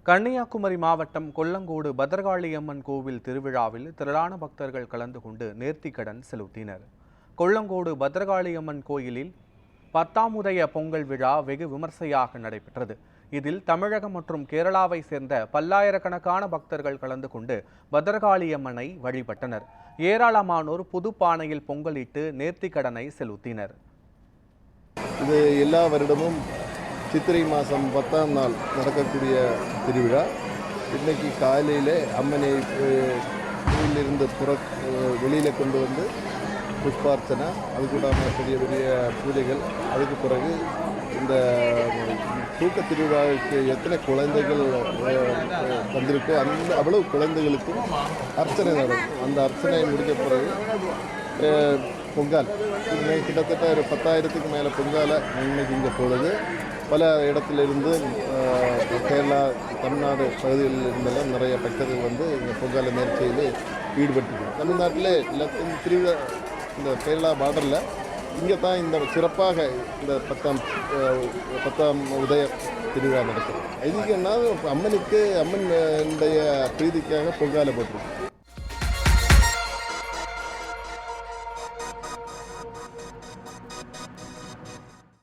கன்னியாகுமரி மாவட்டம் கொல்லங்கோடு பத்ரகாளியம்மன் கோவில் திருவிழாவில் திரளான பக்தர்கள் கலந்து கொண்டு நேர்த்திக்கடன் செலுத்தினர். கொல்லங்கோடு பத்ரகாளியம்மன் கோயிலில் 10ஆம் உதய பொங்கல் விழா வெகு விமர்சையாக நடைபெற்றது. இதில் தமிழகம் மற்றும் கேரளாவை சேர்ந்த பல்லாயிரக்கணக்கான பக்தர்கள் கலந்து கொண்டு பத்ரகாளியம்மனை வழிபட்டனர். ஏராளமானோர் புது பானையில் பொங்கலிட்டு நேர்த்திக்கடனை செலுத்தினர். இது எல்லா வருடமும் சித்திரை மாதம் 10ஆம் நாள் நடக்கக்கூடிய திருவிழா. இன்றைக்கி காலையில் அம்மனை கோயிலிருந்து வெளியில் கொண்டு வந்து புஷ்பார்ச்சனை, அது கூட பெரிய பெரிய பூஜைகள். அதுக்கு பிறகு இந்த தூக்க திருவிழாவுக்கு எத்தனை குழந்தைகள் வந்திருக்கோ அவ்வளவு குழந்தைகளுக்கும் அர்ச்சனை நடக்கும். அந்த அர்ச்சனை முடிஞ்ச பிறகு பொங்கல் கிட்டத்தட்ட ஒரு 10,000க்கு மேலே பொங்கலை இன்னைக்கு இங்கே போடுது. பல இடத்துலேருந்து கேரளா, தமிழ்நாடு பகுதிகளில் இருந்தெல்லாம் நிறைய பக்தர்கள் வந்து இந்த பொங்கலை நேர்ச்சியில் ஈடுபட்டுருக்கோம். தமிழ்நாட்டில் எல்லாத்தையும் திருவிழா இந்த கேரளா பார்டரில் இங்கே தான் இந்த சிறப்பாக இந்த 10ஆம் உதய திருவிழா நடக்கும். இதுக்குன்னா அம்மனுடைய பிரீதிக்காக பொங்காலை போட்டிருக்கோம்.